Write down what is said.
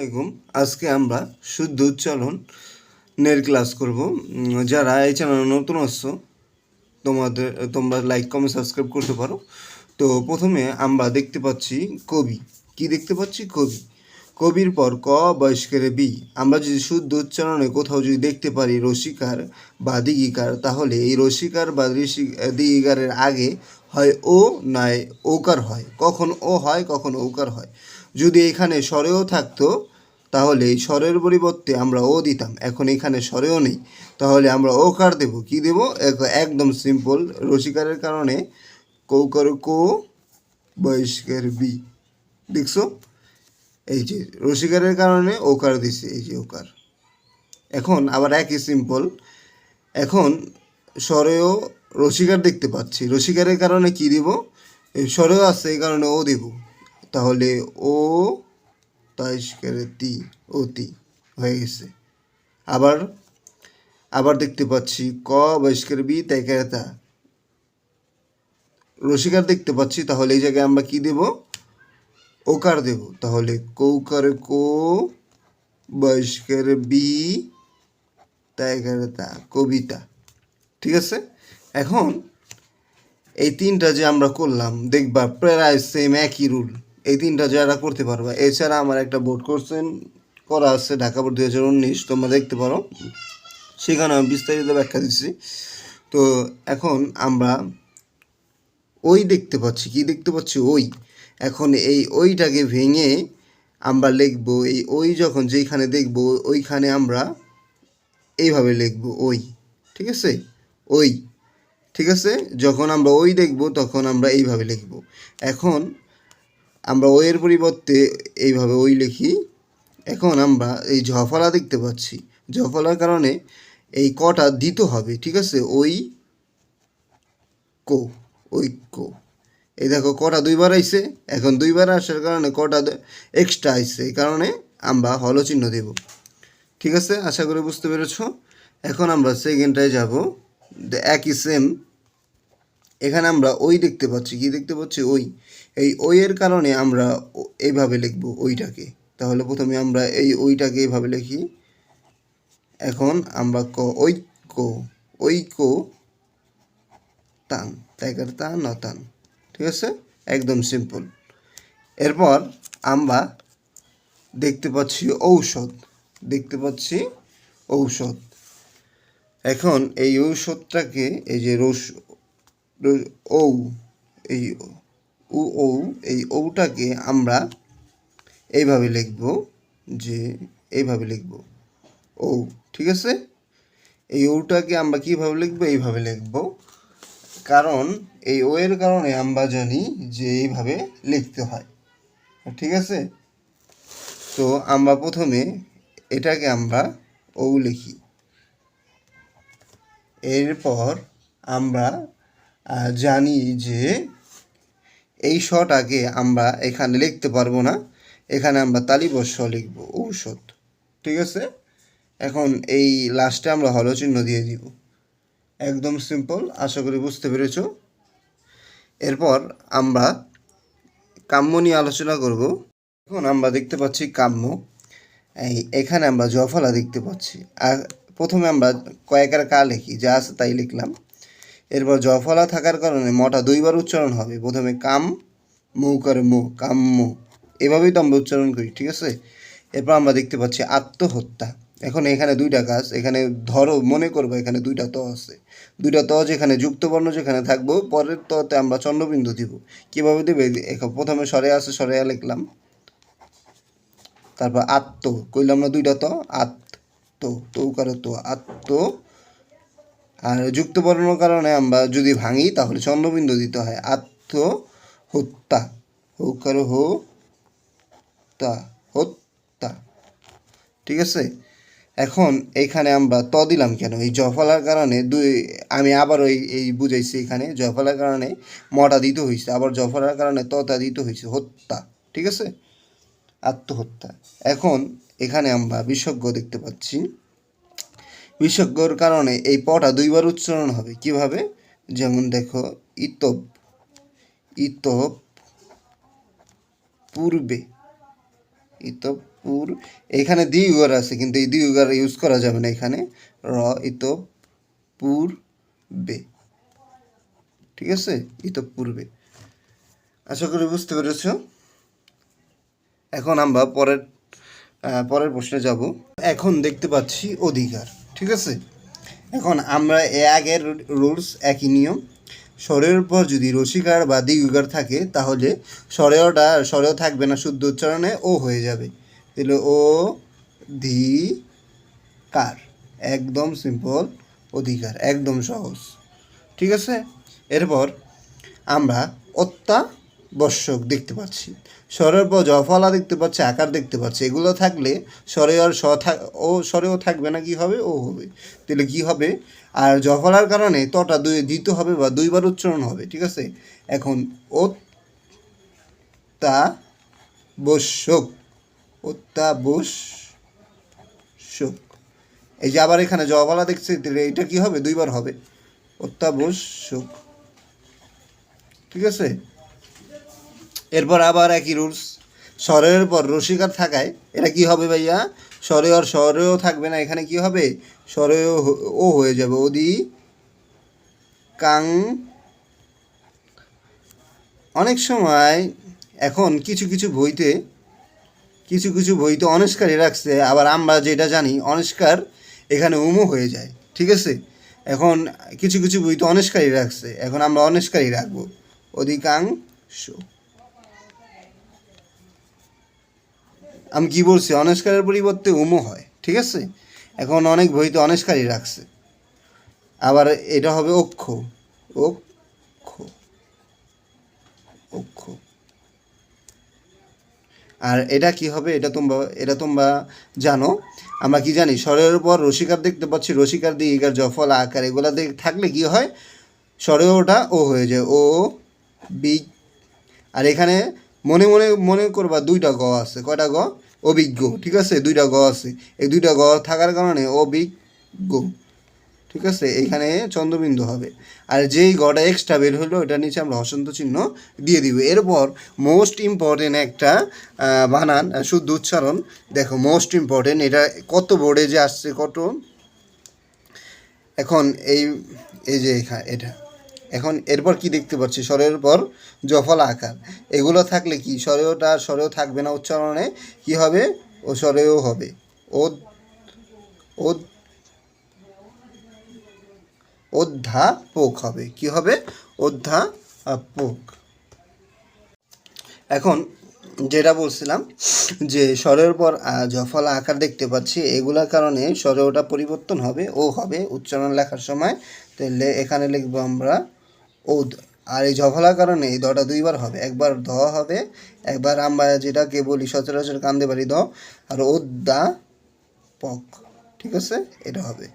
আসসালামাইকুম। আজকে আমরা শুদ্ধ উচ্চারণের ক্লাস করব। যারা এই চ্যানেলে নতুন আসছো তোমরা লাইক কমেন্ট সাবস্ক্রাইব করতে পারো। তো প্রথমে আমরা দেখতে পাচ্ছি কবি। কি দেখতে পাচ্ছি? কবি। কবির পর ক বয়স্কের বি। আমরা যদি শুদ্ধ উচ্চারণে কোথাও যদি দেখতে পারি রসিকার বা দিগিকার, তাহলে এই রসিকার বা দিগিকারের আগে হয় ও নয় ওকার হয়। কখন ও হয়, কখন ওকার হয়। যদি এখানে স্বরেও থাকতো তাহলে এই স্বরের পরিবর্তে আমরা ও দিতাম। এখন এখানে স্বরেও নেই, তাহলে আমরা ওকার দেব। কি দেব? একদম সিম্পল। রসিকারের কারণে কৌকার কো, বয়স্কের বি। দেখছো? এই যে রসিকারের কারণে ওকার দিছে, এই যে ওকার। এখন আবার একই সিম্পল। এখন স্বরেও রসিকার দেখতে পাচ্ছি, রসিকারের কারণে কি দিব? স্বরেও আছে, এই কারণে ও দিব। তাহলে ও তাইস্কের তি, অতি হয়ে গেছে। আবার আবার দেখতে পাচ্ছি ক বয়স্কের বি তাইকার তা। রসিকার দেখতে পাচ্ছি, তাহলে এই জায়গায় আমরা কি দেব? ওকার দেব। তাহলে কৌকার কো, বয়স্কের বি, তাইকার তা, কবিতা। ঠিক আছে? এখন এই তিনটা যে আমরা করলাম, দেখবা প্রায় সেম একই রুল। এই তিনটা যারা করতে পারবা। এছাড়া আমার একটা বোর্ড কোশ্চেন করা আছে, ঢাকা বোর্ড 2019, তোমরা দেখতে পারো। সেখানে আমি বিস্তারিত ব্যাখ্যা দিচ্ছি। তো এখন আমরা ওই দেখতে পাচ্ছি। কি দেখতে পাচ্ছি? ওই। এখন এই ওইটাকে ভেঙে আমরা লিখব। এই ওই যখন যেইখানে দেখব ওইখানে আমরা এইভাবে লিখব ওই। ঠিক আছে? ওই। ঠিক আছে? যখন আমরা ওই দেখব তখন আমরা এইভাবে লিখব। এখন আমরা ওয়ের পরিবর্তে এইভাবে ওই লিখি। এখন আমরা এই ঝফলা দেখতে পাচ্ছি। ঝফলার কারণে এই কটা দিতে হবে। ঠিক আছে? ওই কো, ঐক্য। এই দেখো কটা দুইবার আইছে। এখন দুইবার আসার কারণে কটা এক্সট্রা আইছে, এই কারণে আমরা হল চিহ্ন দেব। ঠিক আছে? আশা করি বুঝতে পেরেছ। এখন আমরা সেকেন্ডটায় যাব। একই সেম। এখানে আমরা ওই দেখতে পাচ্ছি। কি দেখতে পাচ্ছি? ওই। এই ওইয়ের কারণে আমরা এইভাবে লিখব ওইটাকে। তাহলে প্রথমে আমরা এই ওইটাকে এইভাবে লিখি। এখন আমরা ক ঐক্য, ঐক্য টান, টাইগার টান ন টান। ঠিক আছে? একদম সিম্পল। এরপর আমরা দেখতে পাচ্ছি ঔষধ। দেখতে পাচ্ছি ঔষধ। এখন এই ঔষধটাকে এই যে ঔ, এই ঔ, এই ঔটাকে আমরা এইভাবে লিখব, যে এইভাবে লিখব ঔ। ঠিক আছে? এই ঔটাকে আমরা কীভাবে লিখব? এইভাবে লিখব। কারণ এই ও এর কারণে আমরা জানি যে এইভাবে লিখতে হয়। ঠিক আছে? তো আমরা প্রথমে এটাকে আমরা ও লিখি। এরপর আমরা জানি যে এই শটাকে আমরা এখানে লিখতে পারবো না, এখানে আমরা তালিবস্য লিখব, ঔষধ। ঠিক আছে? এখন এই লাস্টে আমরা হল চিহ্ন দিয়ে দিব। একদম সিম্পল। আশা করি বুঝতে পেরেছ। এরপর আমরা কাম্য নিয়ে আলোচনা করব। এখন আমরা দেখতে পাচ্ছি কাম্য। এখানে আমরা জফলা দেখতে পাচ্ছি। আর প্রথমে আমরা কয়েকার কা লিখি, যা আছে তাই লিখলাম। এরপর জফলা থাকার কারণে মটা দুইবার উচ্চারণ হবে। প্রথমে কাম, মৌকার মো, কাম্য। এভাবেই তো আমরা উচ্চারণ করি। ঠিক আছে? এরপর আমরা দেখতে পাচ্ছি আত্মহত্যা। এখন এখানে দুইটা কাজ। এখানে ধরো, মনে করবো এখানে দুইটা ত আছে। দুইটা ত যেখানে যুক্তবর্ণ যেখানে থাকবো, পরের ততে আমরা চন্দ্রবিন্দু দিব। কীভাবে দেবে? প্রথমে স্বরে আছে, স্বরে লিখলাম। তারপর আত্ম কইলাম না, দুইটা তো আত্ম, তৌকার তো আত্ম। আর যুক্তবর্ণের কারণে আমরা যদি ভাঙি তাহলে চন্দ্রবিন্দু দিতে হয়। আত্মহত্যা, হৌকার হো তা, হত্যা। ঠিক আছে? এখন এইখানে আমরা ত দিলাম কেন? এই জফলার কারণে আমি আবার এই বুঝাইছি। এখানে জফলার কারণে মটা দিতে হয়েছে, আবার জফলার কারণে তটা দিতে হয়েছে, হত্যা। ঠিক আছে? আত্মহত্যা। এখন এখানে আমরা বিসর্গ দেখতে পাচ্ছি। বিসর্গর কারণে এই পটা দুইবার উচ্চারণ হবে। কিভাবে? যেমন দেখো, ইতব, ইতব পূর্বে, ইতব পুর, এখানে দ্বি উগার আছে কিন্তু এই দ্বি উগার ইউজ করা যাবে না এখানে, র ইতপ পূর্বে, ঠিক আছে, ইতপ পূর্বে। আশা করি বুঝতে পেরেছ। এখন আমরা পরের প্রশ্নে যাব। এখন দেখতে পাচ্ছি অধিকার, ঠিক আছে। এখন আমরা আগের রুলস একই নিয়ম, স্বরের পর যদি রসিকার বা দ্বিগুগার থাকে তাহলে স্বরেও থাকবে না, শুদ্ধ উচ্চারণে ও হয়ে যাবে, তাহলে ও ধি কার, একদম সিম্পল, অধিকার, একদম সহজ, ঠিক আছে। এরপর আমরা অত্যাবশ্যক দেখতে পাচ্ছি, স্বরের পর জফলা দেখতে পাচ্ছি, আকার দেখতে পাচ্ছি, এগুলো থাকলে স্বরে আর ও স্বরেও থাকবে না, কি হবে, ও হবে, তাহলে কি হবে, আর জফলার কারণে তটা দিতে হবে বা দুইবার উচ্চারণ হবে, ঠিক আছে। এখন অত্যাবশ্যক, অত্যাবশ্যক, এই যে আবার এখানে জফলা দেখছি, তাহলে এটা কি হবে, দুইবার হবে, অত্যাবশ্যক, ঠিক আছে। এরপর আবার একই রুলস, স্বরের পর রসিকার থাকায় এটা কি হবে ভাইয়া, স্বরেও থাকবে না, এখানে কি হবে, স্বরেও ও হয়ে যাবে, অদি কাং। অনেক সময় এখন কিছু কিছু বইতে অনস্কারই রাখছে, আবার আমরা যেটা জানি অনস্কার এখানে উমো হয়ে যায়, ঠিক আছে। এখন কিছু কিছু বইতে অনস্কারই রাখছে, এখন আমরা অনস্কারই রাখবো, অধিকাংশ। আমি কি বলছি, অনস্কারের পরিবর্তে উমো হয়, ঠিক আছে। এখন অনেক বইতে অনস্কারই রাখছে, আবার এটা হবে অক্ষ, অক্ষ, অক্ষ। আর এটা কি হবে, এটা তোমরা জানো। আমরা কি জানি, স্বরের উপর রসিকার দেখতে পাচ্ছি, রসিকার দিয়ে ইকার জফল আকার এগুলা থাকলে কি হয়, স্বরে ওটা ও হয়ে যায়, ও বি। আর এখানে মনে করবা দুইটা গ আছে, কয়টা গ, অভিজ্ঞ, ঠিক আছে, দুইটা গ আছে, এই দুইটা গ থাকার কারণে অভিজ্ঞ, ঠিক আছে, এইখানে চন্দ্রবিন্দু হবে। আর যেই গটা এক্সট্রা বের হলো ওটার নিচে আমরা হসন্ত চিহ্ন দিয়ে দিব। এরপর মোস্ট ইম্পর্টেন্ট একটা বানান, শুদ্ধ উচ্চারণ, দেখো মোস্ট ইম্পর্টেন্ট, এটা কত বোর্ডে যে আসছে কত। এখন এই যে এটা, এখন এরপর কি দেখতে পাচ্ছি, স্বরের পর জফলা আকার, এগুলো থাকলে কি স্বরেও থাকবে না উচ্চারণে, কি হবে, ও স্বরেও হবে, অধ্যাপক হবে, কি হবে, অধ্যাপক। এখন যেটা বলছিলাম যে স্বরের পর জফলা আকার দেখতে পাচ্ছি, এগুলোর কারণে স্বরে ওটা পরিবর্তন হবে, ও হবে উচ্চারণ লেখার সময়, তাহলে এখানে লিখবো আমরা ওদ। আর এই জফলার কারণে এই দটা দুইবার হবে, একবার ধ হবে, একবার আমরা যেটাকে বলি সচরাচর কান্দে পারি দ, আর অধ্যাপক, ঠিক আছে, এটা হবে।